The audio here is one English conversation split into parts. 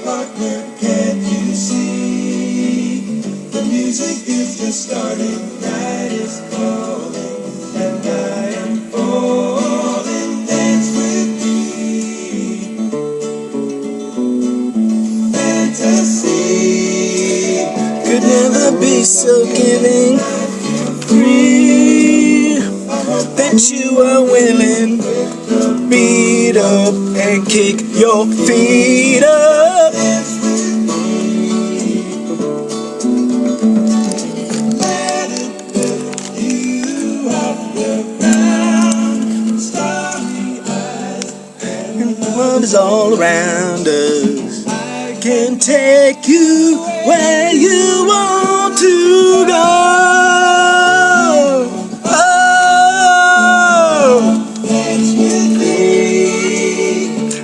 partner, can't you see? The music is just starting, night is falling, and I am falling. Dance with me. Fantasy could never be so giving. Free that you are willing to beat up and kick your feet up. Let it lift you off the ground. Starry eyes and love is all around us. I can take you where you want to go.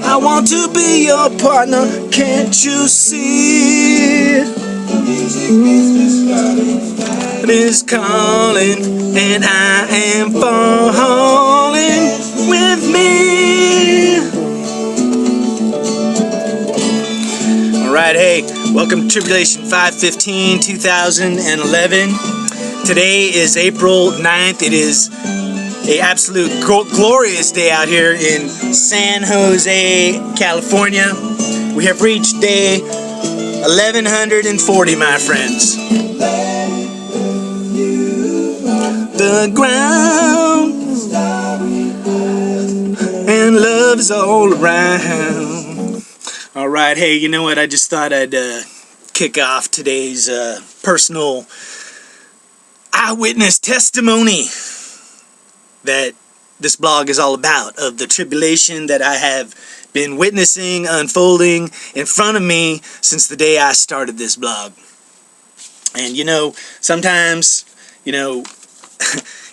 I want to be your partner, can't you see? The music is just starting, it is calling, and I am falling with me. Alright, hey, welcome to Tribulation 5/15/2011. Today is April 9th. It is a absolute glorious day out here in San Jose, California. We have reached day 1140, my friends. The ground and love's all around. Alright, hey, you know what? I just thought I'd kick off today's personal eyewitness testimony that this blog is all about, of the tribulation that I have been witnessing unfolding in front of me since the day I started this blog. And you know, sometimes, you know,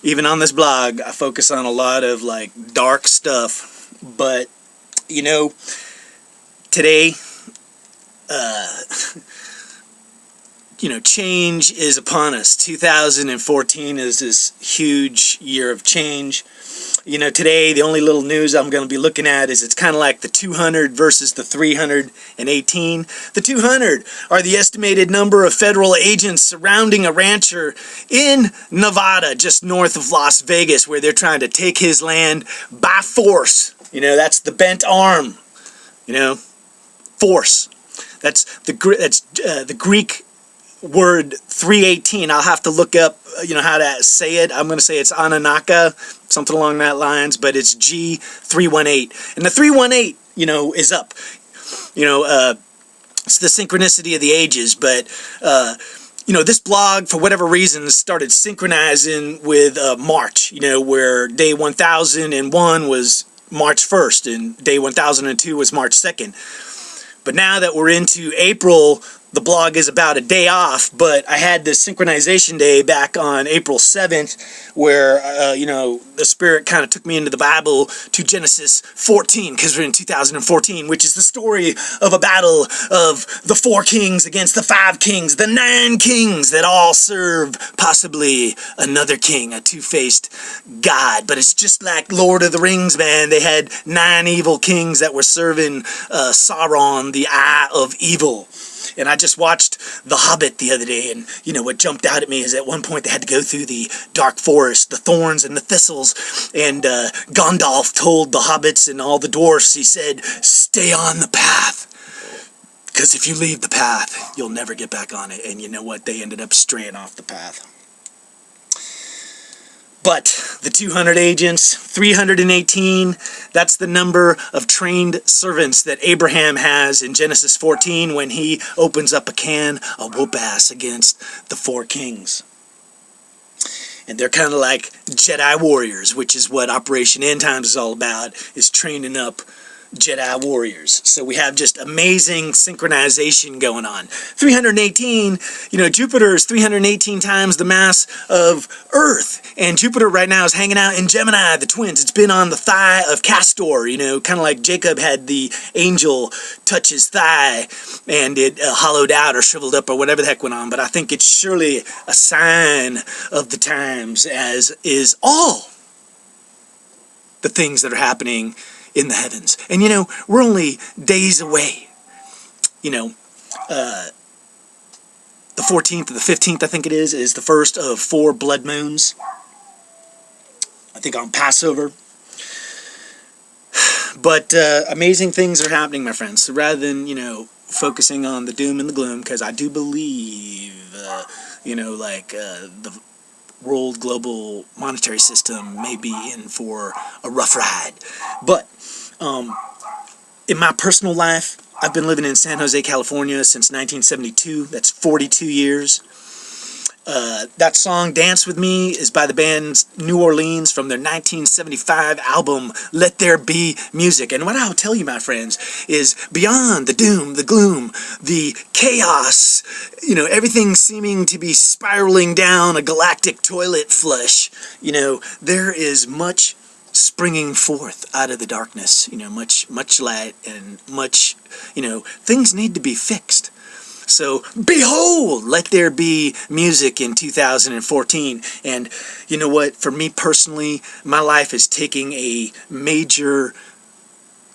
even on this blog, I focus on a lot of like dark stuff, but you know, today, you know, change is upon us. 2014 is this huge year of change. You know, today the only little news I'm going to be looking at is it's kind of like the 200 versus the 318. The 200 are the estimated number of federal agents surrounding a rancher in Nevada, just north of Las Vegas, where they're trying to take his land by force. You know, that's the bent arm. You know, force. That's the Greek word 318. I'll have to look up, you know, how to say it. I'm going to say it's Ananaka, something along that lines, but it's G318. And the 318, you know, is up. You know, it's the synchronicity of the ages, but you know, this blog, for whatever reason, started synchronizing with March, you know, where day 1001 was March 1st and day 1002 was March 2nd. But now that we're into April, the blog is about a day off, but I had this synchronization day back on April 7th where, you know, the Spirit kind of took me into the Bible to Genesis 14, because we're in 2014, which is the story of a battle of the 4 kings against the 5 kings, the 9 kings that all serve possibly another king, a two-faced God. But it's just like Lord of the Rings, man. They had 9 evil kings that were serving Sauron, the Eye of Evil. And I just watched The Hobbit the other day, and, you know, what jumped out at me is at one point they had to go through the dark forest, the thorns and the thistles, and Gandalf told the hobbits and all the dwarfs, he said, stay on the path, because if you leave the path, you'll never get back on it. And you know what? They ended up straying off the path. But the 200 agents, 318, that's the number of trained servants that Abraham has in Genesis 14 when he opens up a can of whoop-ass against the 4 kings. And they're kind of like Jedi warriors, which is what Operation End Times is all about, is training up Jedi warriors. So we have just amazing synchronization going on. 318, you know, Jupiter is 318 times the mass of Earth. And Jupiter right now is hanging out in Gemini, the twins. It's been on the thigh of Castor, you know, kind of like Jacob had the angel touch his thigh and it hollowed out or shriveled up or whatever the heck went on. But I think it's surely a sign of the times, as is all the things that are happening in the heavens. And you know, we're only days away you know, the 14th or the 15th, I think it is the first of 4 blood moons. I think on Passover. But amazing things are happening, my friends. So rather than, focusing on the doom and the gloom, because I do believe, the world global monetary system may be in for a rough ride. But in my personal life, I've been living in San Jose, California since 1972. That's 42 years. That song, Dance With Me, is by the band New Orleans from their 1975 album, Let There Be Music. And what I'll tell you, my friends, is beyond the doom, the gloom, the chaos, everything seeming to be spiraling down a galactic toilet flush, there is much springing forth out of the darkness, much light and much, things need to be fixed. So, behold, let there be music in 2014. And you know what? For me personally, my life is taking a major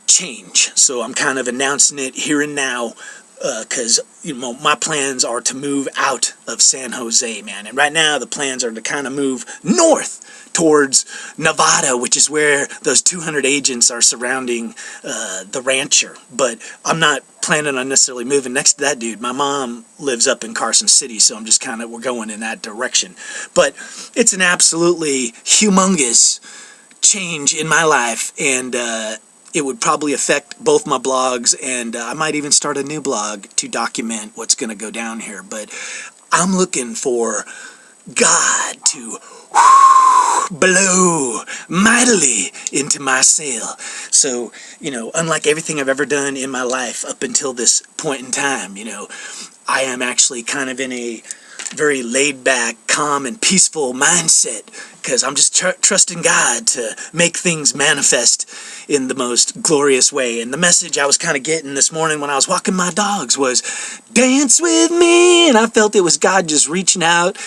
change. So I'm kind of announcing it here and now, because my plans are to move out of San Jose, man. And right now the plans are to kind of move north towards Nevada, which is where those 200 agents are surrounding the rancher. But I'm not planning on necessarily moving next to that dude. My mom lives up in Carson City, so I'm just we're going in that direction. But it's an absolutely humongous change in my life, and it would probably affect both my blogs, and I might even start a new blog to document what's going to go down here. But I'm looking for God to blow mightily into my sail. So, unlike everything I've ever done in my life up until this point in time, I am actually kind of in a very laid-back, calm, and peaceful mindset, because I'm just trusting God to make things manifest in the most glorious way. And the message I was kind of getting this morning when I was walking my dogs was, dance with me, and I felt it was God just reaching out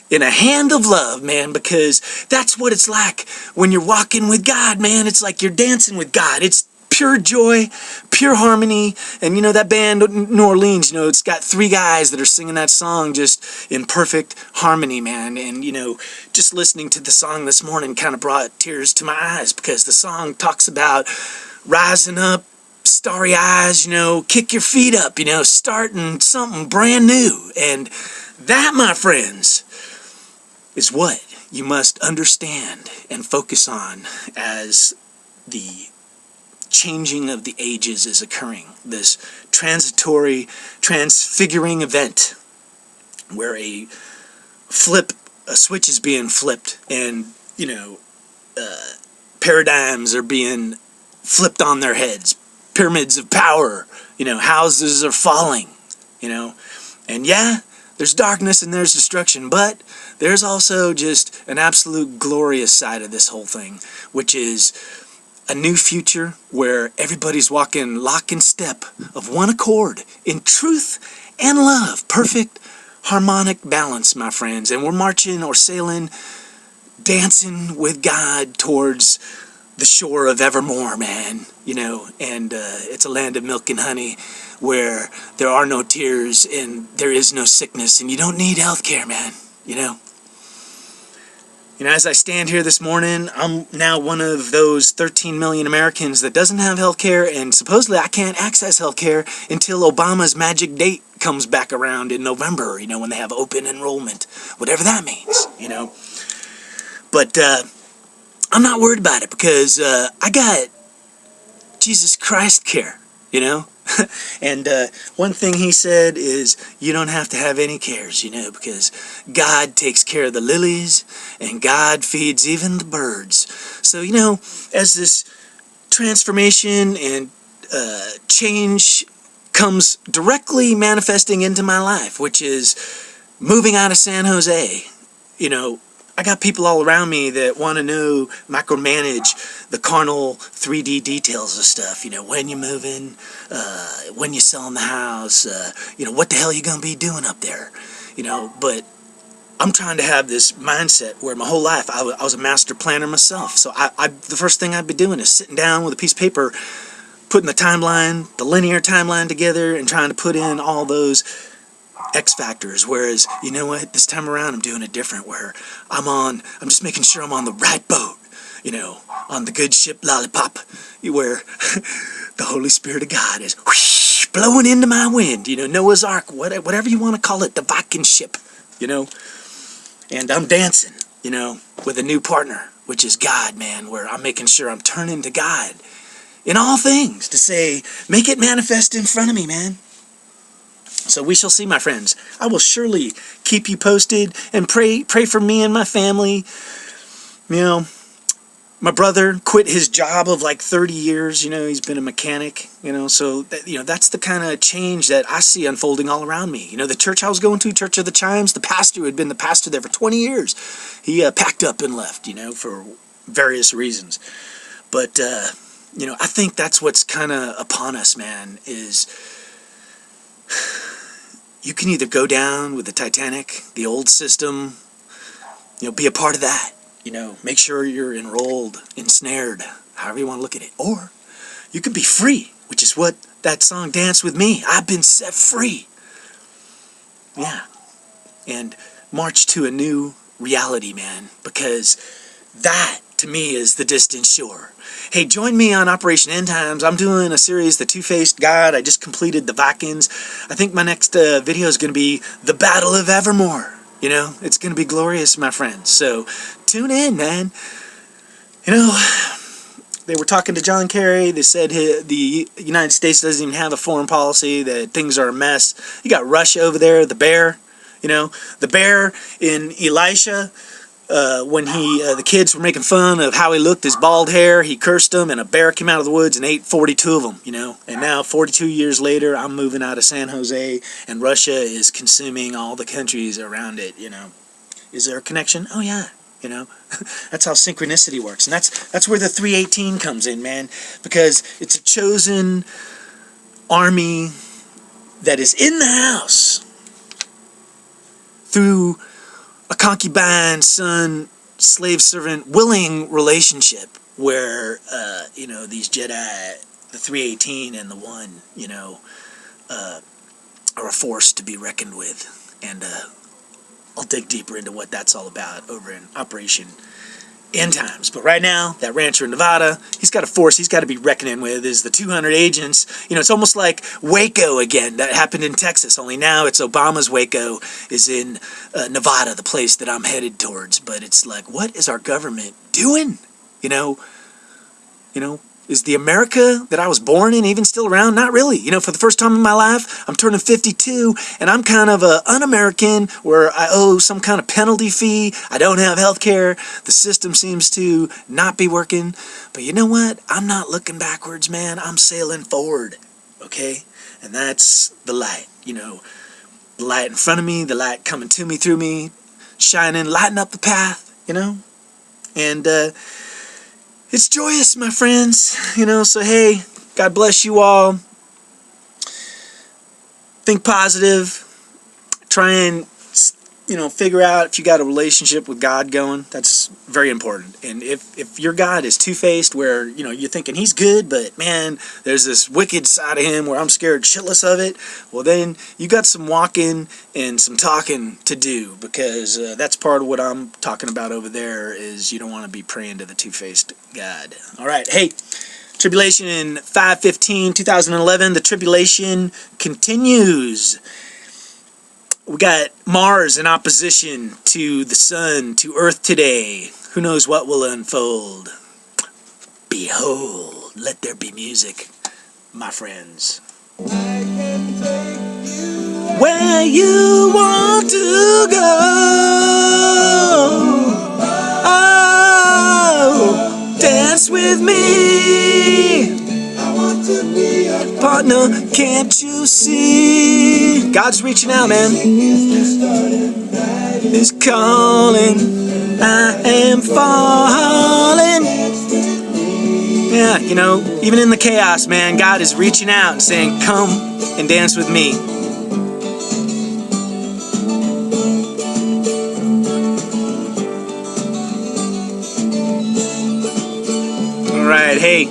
in a hand of love, man, because that's what it's like when you're walking with God, man. It's like you're dancing with God. It's pure joy, pure harmony. And that band New Orleans, it's got 3 guys that are singing that song just in perfect harmony, man. And just listening to the song this morning kind of brought tears to my eyes, because the song talks about rising up, starry eyes, kick your feet up, starting something brand new. And that, my friends, is what you must understand and focus on as the changing of the ages is occurring. This transitory, transfiguring event where a switch is being flipped, and paradigms are being flipped on their heads. Pyramids of power, houses are falling, and yeah, there's darkness and there's destruction, but there's also just an absolute glorious side of this whole thing, which is a new future where everybody's walking lock and step of one accord in truth and love. Perfect harmonic balance, my friends. And we're marching or sailing, dancing with God towards the shore of evermore, man. And it's a land of milk and honey where there are no tears and there is no sickness, and you don't need health care, man. As I stand here this morning, I'm now one of those 13 million Americans that doesn't have health care, and supposedly I can't access health care until Obama's magic date comes back around in November, when they have open enrollment, whatever that means, But I'm not worried about it, because I got Jesus Christ care, And one thing he said is, you don't have to have any cares, because God takes care of the lilies, and God feeds even the birds. So, as this transformation and change comes directly manifesting into my life, which is moving out of San Jose, I got people all around me that want to know, micromanage the carnal 3D details of stuff. When you're moving, when you're selling the house, what the hell are you going to be doing up there? But I'm trying to have this mindset where my whole life I was a master planner myself. So the first thing I'd be doing is sitting down with a piece of paper, putting the linear timeline together and trying to put in all those X factors, whereas, you know what, this time around I'm doing it different, where I'm just making sure I'm on the right boat, on the good ship Lollipop, where the Holy Spirit of God is whoosh, blowing into my wind, Noah's Ark, whatever you want to call it, the Viking ship, and I'm dancing, with a new partner, which is God, man, where I'm making sure I'm turning to God in all things to say, make it manifest in front of me, man. So we shall see, my friends. I will surely keep you posted, and pray for me and my family. My brother quit his job of like 30 years. He's been a mechanic. So that's the kind of change that I see unfolding all around me. The church I was going to, Church of the Chimes, the pastor who had been the pastor there for 20 years, he packed up and left. For various reasons. But I think that's what's kind of upon us, man. Is you can either go down with the Titanic, the old system, be a part of that, make sure you're enrolled, ensnared, however you want to look at it. Or you can be free, which is what that song Dance With Me, I've been set free. Yeah. And march to a new reality, man, because that, to me, is the distant shore. Hey, join me on Operation End Times. I'm doing a series, The Two-Faced God. I just completed the Vikings. I think my next video is going to be the Battle of Evermore. It's going to be glorious, my friends. So tune in, man. They were talking to John Kerry. They said the United States doesn't even have a foreign policy, that things are a mess. You got Russia over there, the bear. The bear in Elisha. When the kids were making fun of how he looked, his bald hair, he cursed them, and a bear came out of the woods and ate 42 of them, And now, 42 years later, I'm moving out of San Jose, and Russia is consuming all the countries around it, Is there a connection? Oh, yeah, That's how synchronicity works. And that's where the 318 comes in, man, because it's a chosen army that is in the house through a concubine, son, slave servant, willing relationship where, these Jedi, the 318 and the 1, are a force to be reckoned with. And I'll dig deeper into what that's all about over in Operation End Times. But right now, that rancher in Nevada, he's got a force he's got to be reckoning with, is the 200 agents. It's almost like Waco again. That happened in Texas, only now it's Obama's Waco is in Nevada, the place that I'm headed towards. But it's like, what is our government doing? Is the America that I was born in even still around? Not really. For the first time in my life, I'm turning 52, and I'm kind of a un-American, where I owe some kind of penalty fee. I don't have health care. The system seems to not be working. But you know what? I'm not looking backwards, man. I'm sailing forward, okay? And that's the light, The light in front of me, the light coming to me, through me, shining, lighting up the path, And, it's joyous, my friends, so hey, God bless you all. Think positive. Try and, figure out if you got a relationship with God going. That's very important. And if your God is two-faced, where, you're thinking he's good, but man, there's this wicked side of him where I'm scared shitless of it, well then, you got some walking and some talking to do, because that's part of what I'm talking about over there, is you don't want to be praying to the two-faced God. Alright, hey, Tribulation in 5/15/2011, the tribulation continues. We got Mars in opposition to the sun, to Earth today. Who knows what will unfold? Behold, let there be music, my friends. I can take you where you want to go. Oh, dance with me. Partner, can't you see? God's reaching out, man. He's calling. I am falling. Yeah, even in the chaos, man, God is reaching out and saying, come and dance with me. Alright, hey,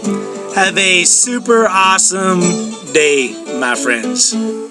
Have a super awesome day, my friends.